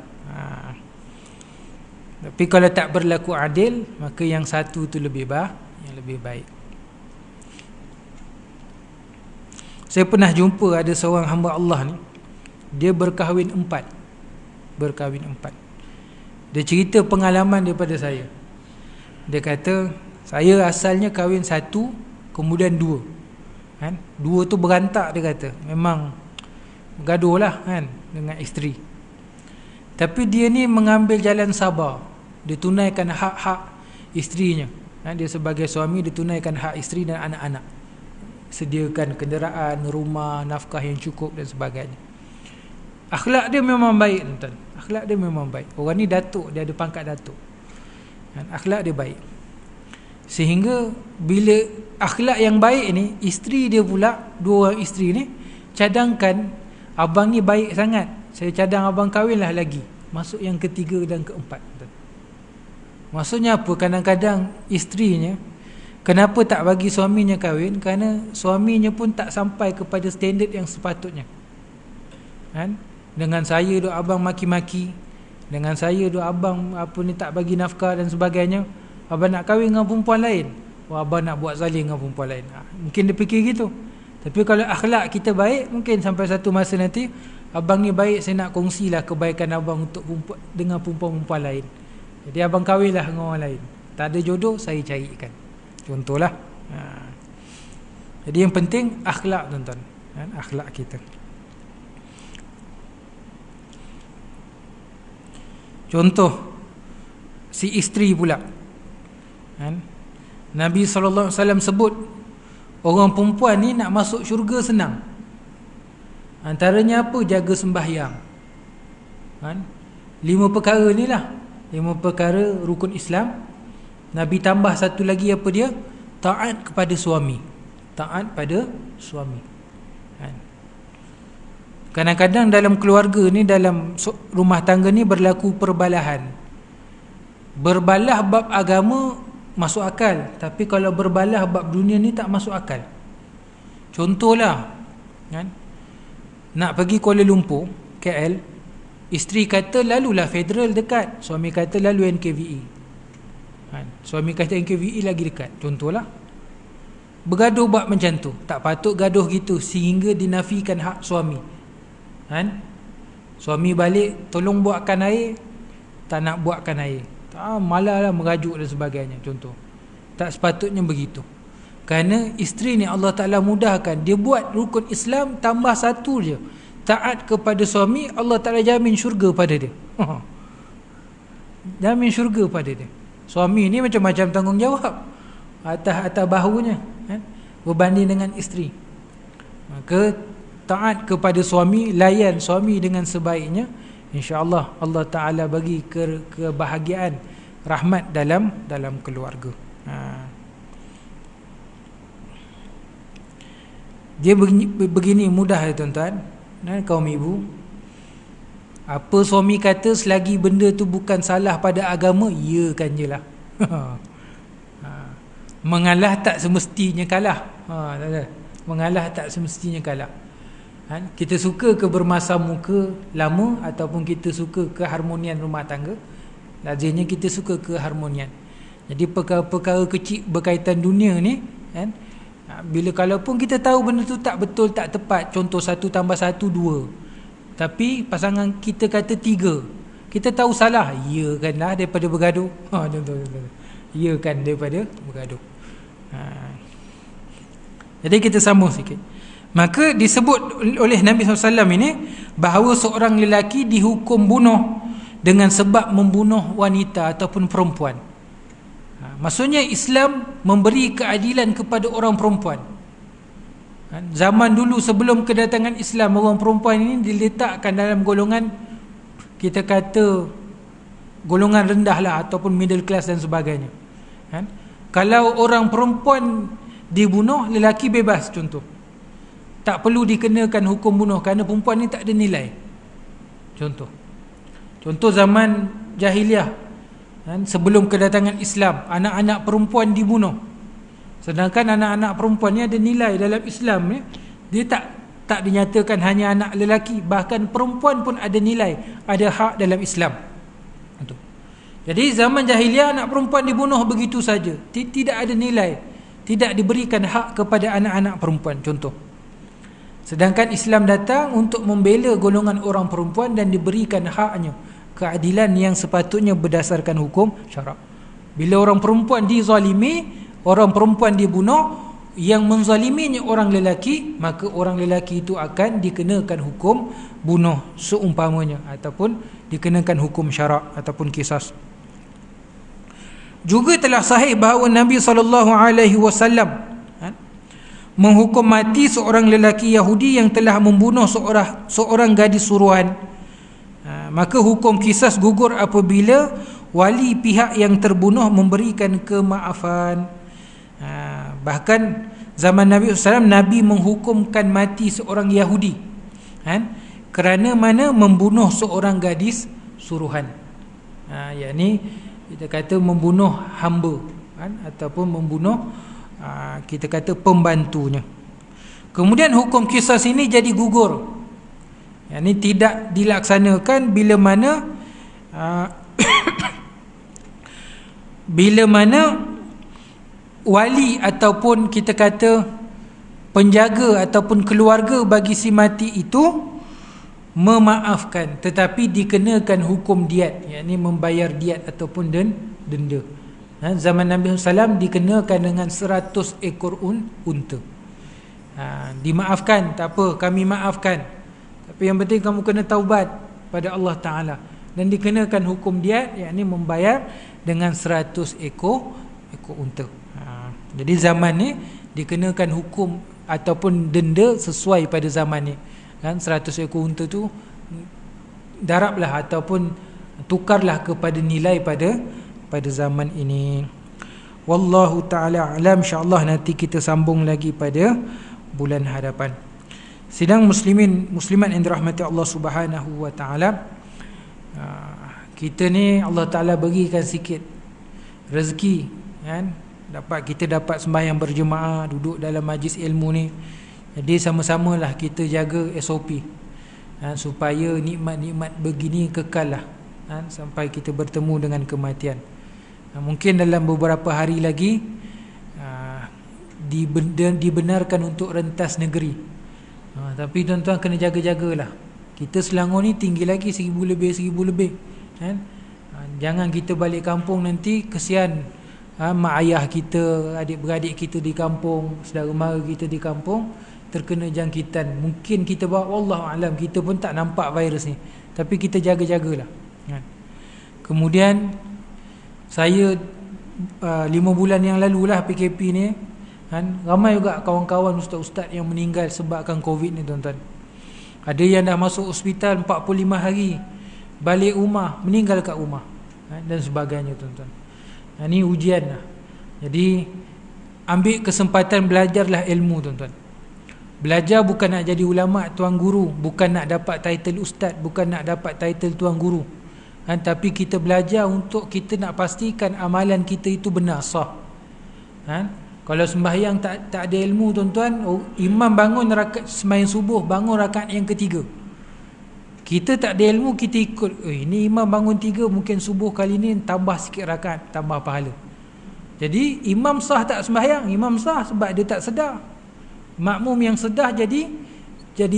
S1: Tapi kalau tak berlaku adil, maka yang satu tu lebih baik. Saya pernah jumpa ada seorang hamba Allah ni, dia berkahwin 4. Dia cerita pengalaman daripada saya. Dia kata, saya asalnya kahwin 1, kemudian 2. 2 tu berantak, dia kata. Memang gaduh lah dengan isteri. Tapi dia ni mengambil jalan sabar. Dia tunaikan hak-hak isterinya. Dia sebagai suami, dia tunaikan hak isteri dan anak-anak. Sediakan kenderaan, rumah, nafkah yang cukup dan sebagainya. Akhlak dia memang baik tuan. Akhlak dia memang baik. Orang ni datuk, dia ada pangkat datuk. Akhlak dia baik. Sehingga bila akhlak yang baik ni, isteri dia pula, dua orang isteri ni cadangkan, abang ni baik sangat, saya cadang abang kahwinlah lagi, masuk yang ketiga dan keempat. Maksudnya apa? Kadang-kadang isterinya, kenapa tak bagi suaminya kahwin? Kerana suaminya pun tak sampai kepada standard yang sepatutnya, kan? Dengan saya duk abang maki-maki, dengan saya duk abang apa ni tak bagi nafkah dan sebagainya, abang nak kahwin dengan perempuan lain, abang nak buat zalim dengan perempuan lain. Mungkin dia fikir gitu. Tapi kalau akhlak kita baik, mungkin sampai satu masa nanti, abang ni baik, saya nak kongsilah kebaikan abang untuk dengan perempuan-perempuan lain. Jadi abang kahwinlah dengan orang lain. Tak ada jodoh, saya carikan. Contohlah. Jadi yang penting akhlak, tuan-tuan, kan? Akhlak kita. Contoh si isteri pula, kan? Nabi SAW sebut orang perempuan ni nak masuk syurga senang. Antaranya apa? Jaga sembahyang, kan? 5 perkara ni lah, 5 perkara rukun Islam. Nabi tambah satu lagi, apa dia? Taat kepada suami. Taat pada suami, kan? Kadang-kadang dalam keluarga ni, dalam rumah tangga ni berlaku perbalahan. Berbalah bab agama masuk akal, tapi kalau berbalah bab dunia ni tak masuk akal. Contohlah, kan? Nak pergi Kuala Lumpur, KL, isteri kata lalulah Federal dekat, suami kata lalu NKVE, kan? Suami kata NKVE lagi dekat. Contohlah, bergaduh bab macam tu. Tak patut gaduh gitu sehingga dinafikan hak suami, kan? Suami balik, tolong buatkan air, tak nak buatkan air, malah lah merajuk dan sebagainya. Contoh, tak sepatutnya begitu. Kerana isteri ni Allah Ta'ala mudahkan, dia buat rukun Islam tambah satu je, taat kepada suami, Allah Ta'ala jamin syurga pada dia. Jamin syurga pada dia. Suami ni macam-macam tanggungjawab atas bahunya, kan? Berbanding dengan isteri. Maka taat kepada suami, layan suami dengan sebaiknya, insya-Allah Allah Ta'ala bagi kebahagiaan, rahmat dalam keluarga. Dia begini mudah ya tuan-tuan, kaum ibu. Apa suami kata, selagi benda tu bukan salah pada agama, iyakan je lah. Mengalah tak semestinya kalah. Mengalah tak semestinya kalah. Kita suka ke bermasam muka lama, ataupun kita suka keharmonian rumah tangga, lazimnya kita suka keharmonian. Jadi perkara-perkara kecil berkaitan dunia ni, kan, bila kalaupun kita tahu benda tu tak betul, tak tepat, contoh 1 tambah 1 2, tapi pasangan kita kata 3, kita tahu salah, iyakanlah daripada bergaduh. Iyakan daripada bergaduh. Jadi kita sambung sikit. Maka disebut oleh Nabi SAW ini bahawa seorang lelaki dihukum bunuh dengan sebab membunuh wanita ataupun perempuan. Maksudnya Islam memberi keadilan kepada orang perempuan. Zaman dulu sebelum kedatangan Islam, orang perempuan ini diletakkan dalam golongan, kita kata golongan rendah lah, ataupun middle class dan sebagainya. Kalau orang perempuan dibunuh, lelaki bebas, contoh, tak perlu dikenakan hukum bunuh kerana perempuan ni tak ada nilai. Contoh zaman jahiliah, sebelum kedatangan Islam, anak-anak perempuan dibunuh. Sedangkan anak-anak perempuan ni ada nilai dalam Islam ni. Dia tak dinyatakan hanya anak lelaki, bahkan perempuan pun ada nilai, ada hak dalam Islam. Jadi zaman jahiliah anak perempuan dibunuh begitu saja, tidak ada nilai, tidak diberikan hak kepada anak-anak perempuan, contoh. Sedangkan Islam datang untuk membela golongan orang perempuan dan diberikan haknya, keadilan yang sepatutnya berdasarkan hukum syarak. Bila orang perempuan dizalimi, orang perempuan dibunuh, yang menzaliminya orang lelaki, maka orang lelaki itu akan dikenakan hukum bunuh seumpamanya, ataupun dikenakan hukum syarak ataupun kisas. Juga telah sahih bahawa Nabi SAW menghukum mati seorang lelaki Yahudi yang telah membunuh seorang gadis suruhan. Maka hukum kisas gugur apabila wali pihak yang terbunuh memberikan kemaafan. Bahkan zaman Nabi SAW, Nabi menghukumkan mati seorang Yahudi kerana mana membunuh seorang gadis suruhan. Yakni kita kata membunuh hamba ataupun membunuh kita kata pembantunya. Kemudian hukum qisas ini jadi gugur. Yakni tidak dilaksanakan bila mana bila mana wali ataupun kita kata penjaga ataupun keluarga bagi si mati itu memaafkan, tetapi dikenakan hukum diat, yakni membayar diat ataupun denda. Zaman Nabi SAW dikenakan dengan 100 ekor unta. Dimaafkan, tak apa, kami maafkan, tapi yang penting kamu kena taubat pada Allah Ta'ala. Dan dikenakan hukum diat, yakni membayar dengan 100 ekor unta. Jadi zaman ni dikenakan hukum ataupun denda sesuai pada zaman ni. 100 ekor unta tu darablah ataupun tukarlah kepada nilai pada zaman ini. Wallahu ta'ala alam. InsyaAllah nanti kita sambung lagi pada bulan hadapan. Sidang muslimat yang dirahmati Allah Subhanahu wa ta'ala, kita ni Allah Ta'ala berikan sikit rezeki kan, kita dapat sembahyang berjemaah, duduk dalam majlis ilmu ni. Jadi sama-samalah kita jaga SOP supaya nikmat-nikmat begini kekal lah sampai kita bertemu dengan kematian. Mungkin dalam beberapa hari lagi dibenarkan untuk rentas negeri. Tapi tuan-tuan kena jaga-jagalah. Kita Selangor ni tinggi lagi 1000 lebih kan? Jangan kita balik kampung nanti kesian mak ayah kita, adik-beradik kita di kampung, saudara mara kita di kampung terkena jangkitan. Mungkin kita bawa, wallahualam, kita pun tak nampak virus ni, tapi kita jaga-jagalah kan? Kemudian saya 5 bulan yang lalu lah PKP ni kan, ramai juga kawan-kawan ustaz-ustaz yang meninggal sebabkan Covid ni tuan-tuan. Ada yang dah masuk hospital 45 hari, balik rumah meninggal kat rumah dan sebagainya tuan-tuan. Ini ujian lah. Jadi ambil kesempatan, belajarlah ilmu tuan-tuan. Belajar bukan nak jadi ulama, tuan guru, bukan nak dapat title ustaz, bukan nak dapat title tuan guru tapi kita belajar untuk kita nak pastikan amalan kita itu benar, sah. Kalau sembahyang tak ada ilmu tuan-tuan, imam bangun sembahyang subuh, bangun rakaat yang ketiga, kita tak ada ilmu, kita ikut, ini imam bangun 3, mungkin subuh kali ni tambah sikit rakaat, tambah pahala. Jadi imam sah tak sembahyang? Imam sah sebab dia tak sedar. Makmum yang sedar jadi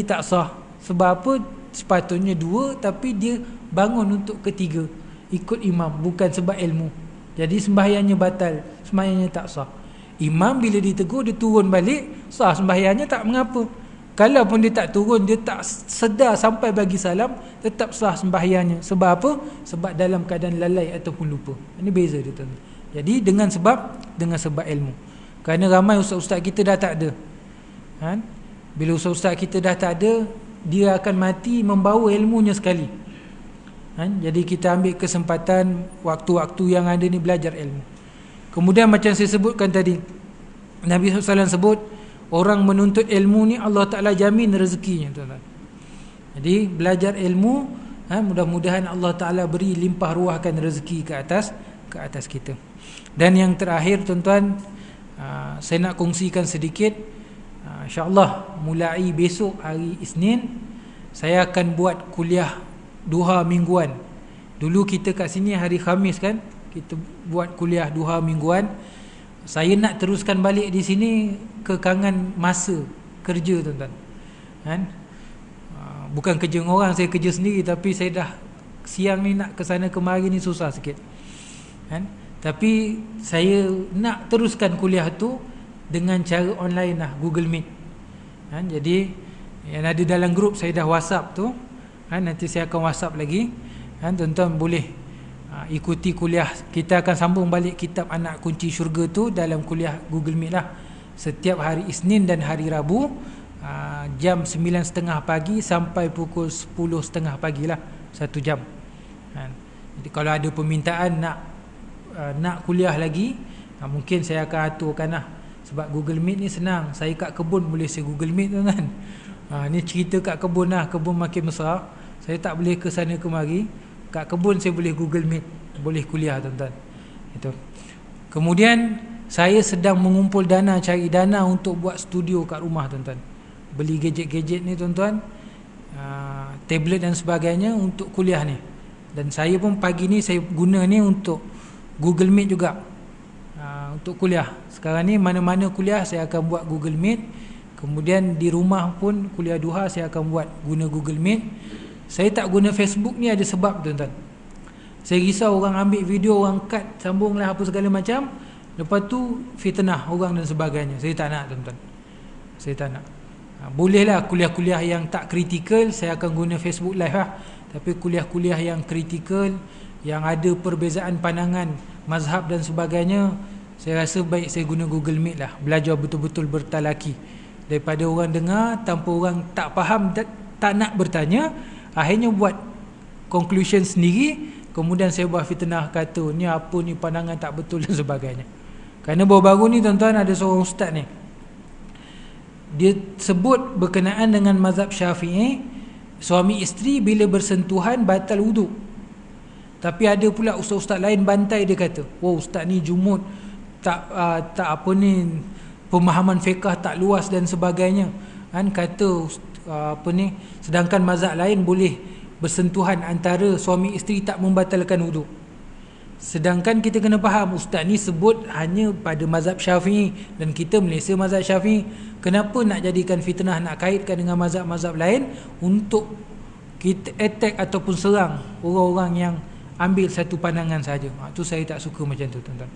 S1: tak sah. Sebab apa? Sepatutnya 2, tapi dia bangun untuk ketiga, ikut imam, bukan sebab ilmu. Jadi sembahyangnya batal, sembahyangnya tak sah. Imam bila ditegur, dia turun balik, sah sembahyangnya, tak mengapa. Kalau pun dia tak turun, dia tak sedar sampai bagi salam, tetap sah sembahyangnya. Sebab apa? Sebab dalam keadaan lalai ataupun lupa. Ini beza dia tuan. Jadi dengan sebab ilmu. Kerana ramai ustaz-ustaz kita dah tak ada bila ustaz-ustaz kita dah tak ada, dia akan mati membawa ilmunya sekali. Jadi kita ambil kesempatan waktu-waktu yang ada ni belajar ilmu. Kemudian macam saya sebutkan tadi, Nabi SAW sebut, orang menuntut ilmu ni Allah Ta'ala jamin rezekinya tuan-tuan. Jadi belajar ilmu, mudah-mudahan Allah Ta'ala beri limpah ruahkan rezeki ke atas kita. Dan yang terakhir tuan-tuan, saya nak kongsikan sedikit. InsyaAllah mulai besok hari Isnin, saya akan buat kuliah duha mingguan. Dulu kita kat sini hari Khamis kan, kita buat kuliah duha mingguan. Saya nak teruskan balik di sini kekangan masa kerja tuan-tuan. Bukan kerja dengan orang, saya kerja sendiri, tapi saya dah siang ni nak ke sana kemari ni susah sikit. Tapi saya nak teruskan kuliah tu dengan cara online lah, Google Meet. Jadi yang ada dalam grup saya dah WhatsApp tu, nanti saya akan WhatsApp lagi. Tuan-tuan boleh ikuti kuliah. Kita akan sambung balik kitab Anak Kunci Syurga tu dalam kuliah Google Meet lah, setiap hari Isnin dan hari Rabu, jam 9.30 pagi sampai pukul 10.30 pagi lah, 1 jam. Jadi kalau ada permintaan nak kuliah lagi, mungkin saya akan aturkan lah. Sebab Google Meet ni senang. Saya kat kebun boleh saya Google Meet, tuan-tuan. Ni cerita kat kebun lah. Kebun makin besar, saya tak boleh ke sana kemari. Kat kebun saya boleh Google Meet, boleh kuliah, tuan-tuan. Itu. Kemudian saya sedang mengumpul dana, cari dana untuk buat studio kat rumah, tuan-tuan. Beli gadget-gadget ni, tuan-tuan, tablet dan sebagainya untuk kuliah ni. Dan saya pun pagi ni saya guna ni untuk Google Meet juga, untuk kuliah. Sekarang ni mana-mana kuliah saya akan buat Google Meet. Kemudian di rumah pun kuliah duha saya akan buat guna Google Meet. Saya tak guna Facebook ni ada sebab, tuan-tuan. Saya risau orang ambil video, orang cut, sambunglah apa segala macam, lepas tu fitnah orang dan sebagainya. Saya tak nak, tuan-tuan. Saya tak nak. Bolehlah kuliah-kuliah yang tak kritikal saya akan guna Facebook Live lah. Tapi kuliah-kuliah yang kritikal, yang ada perbezaan pandangan mazhab dan sebagainya, saya rasa baik saya guna Google Meet lah. Belajar betul-betul bertalaki, daripada orang dengar tanpa orang tak faham, tak nak bertanya, akhirnya buat conclusion sendiri. Kemudian saya buat fitnah, kata ni apa ni, pandangan tak betul dan sebagainya. Kerana baru-baru ni, tuan-tuan, ada seorang ustaz ni, dia sebut berkenaan dengan mazhab Syafi'i, suami isteri bila bersentuhan batal wudu. Tapi ada pula ustaz-ustaz lain bantai, dia kata, "Wah, ustaz ni jumud, tak apa ni, pemahaman fiqh tak luas dan sebagainya." Kan kata apa ni, sedangkan mazhab lain boleh bersentuhan antara suami isteri tak membatalkan wudu. Sedangkan kita kena faham, ustaz ni sebut hanya pada mazhab Syafi'i, dan kita Malaysia mazhab Syafi'i. Kenapa nak jadikan fitnah, nak kaitkan dengan mazhab-mazhab lain untuk kita attack ataupun serang orang-orang yang ambil satu pandangan saja. Tu saya tak suka macam tu, tuan-tuan.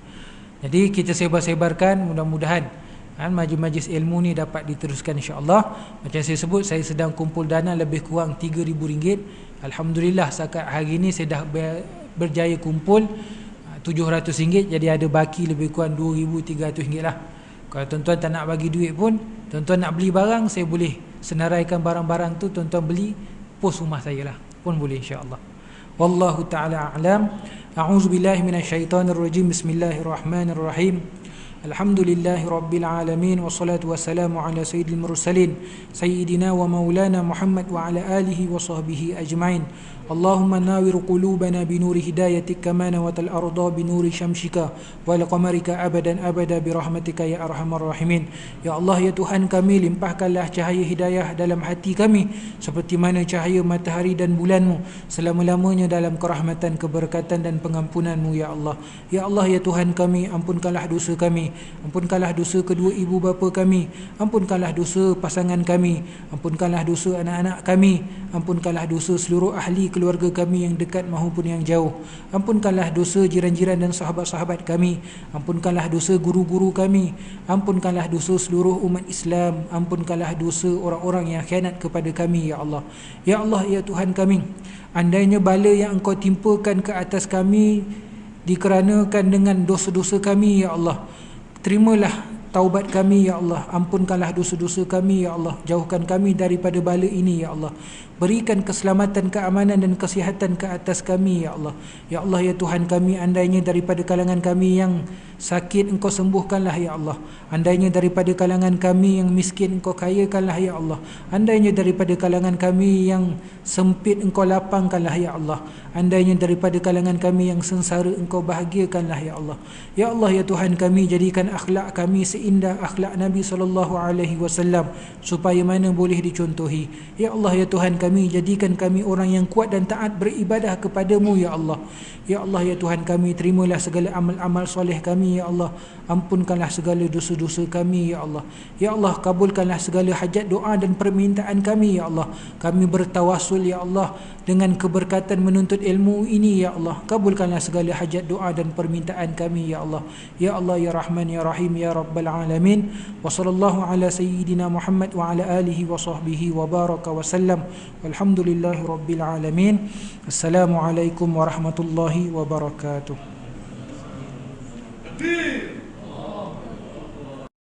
S1: Jadi kita sebar-sebarkan, mudah-mudahan majlis-majlis ilmu ni dapat diteruskan, insya-Allah. Macam saya sebut, saya sedang kumpul dana lebih kurang RM3,000. Alhamdulillah setakat hari ni saya dah berjaya kumpul RM700, jadi ada baki lebih kurang RM2,300 lah. Kalau tuan-tuan tak nak bagi duit pun, tuan-tuan nak beli barang, saya boleh senaraikan barang-barang tu, tuan-tuan beli pos rumah saya lah, pun boleh, insya-Allah. Wallahu ta'ala a'lam. A'udzubillahi minasyaitonirrajim. Bismillahirrahmanirrahim. Alhamdulillahi Rabbil Alamin. Wassalatu wassalamu ala sayyidil mursalin Sayyidina wa maulana Muhammad wa ala alihi wa sahbihi ajma'in. Allahumma nawir qulubana binuri hidayatik kama nawatal arda binuri syamsika wal qamarika abadan abada birahmatika ya arhamar rahimin. Ya Allah, ya Tuhan kami, limpahkanlah cahaya hidayah dalam hati kami seperti mana cahaya matahari dan bulanmu selama-lamanya dalam kerahmatan, keberkatan dan pengampunanmu, ya Allah. Ya Allah, ya Tuhan kami, ampunkanlah dosa kami, ampunkanlah dosa kedua ibu bapa kami, ampunkanlah dosa pasangan kami, ampunkanlah dosa anak-anak kami, ampunkanlah dosa seluruh ahli keluarga kami yang dekat maupun yang jauh, ampunkanlah dosa jiran-jiran dan sahabat-sahabat kami, ampunkanlah dosa guru-guru kami, ampunkanlah dosa seluruh umat Islam, ampunkanlah dosa orang-orang yang khianat kepada kami, ya Allah. Ya Allah, ya Tuhan kami, andainya bala yang Engkau timpakan ke atas kami dikarenakan dengan dosa-dosa kami, ya Allah, terimalah taubat kami, ya Allah. Ampunkanlah dosa-dosa kami, ya Allah. Jauhkan kami daripada bala ini, ya Allah. Berikan keselamatan, keamanan dan kesihatan ke atas kami, ya Allah. Ya Allah, ya Tuhan kami, andainya daripada kalangan kami yang sakit, Engkau sembuhkanlah, ya Allah. Andainya daripada kalangan kami yang miskin, Engkau kayakanlah, ya Allah. Andainya daripada kalangan kami yang sempit, Engkau lapangkanlah, ya Allah. Andainya daripada kalangan kami yang sengsara, Engkau bahagiakanlah, ya Allah. Ya Allah, ya Tuhan kami, jadikan akhlak kami seindah akhlak Nabi SAW, supaya mana boleh dicontohi. Ya Allah, ya Tuhan kami, jadikan kami orang yang kuat dan taat beribadah kepadamu, ya Allah. Ya Allah, ya Tuhan kami, terimalah segala amal-amal soleh kami, ya Allah. Ampunkanlah segala dosa-dosa kami, ya Allah. Ya Allah, kabulkanlah segala hajat doa dan permintaan kami, ya Allah. Kami bertawassul, ya Allah, dengan keberkatan menuntut ilmu ini, ya Allah. Kabulkanlah segala hajat doa dan permintaan kami, ya Allah. Ya Allah, ya Rahman, ya Rahim, ya Rabbal Alamin. Wa sallallahu ala sayyidina Muhammad wa ala alihi wa sahbihi wa baraka wa sallam. Walhamdulillahi Rabbil Alamin. Assalamualaikum warahmatullahi wabarakatuh.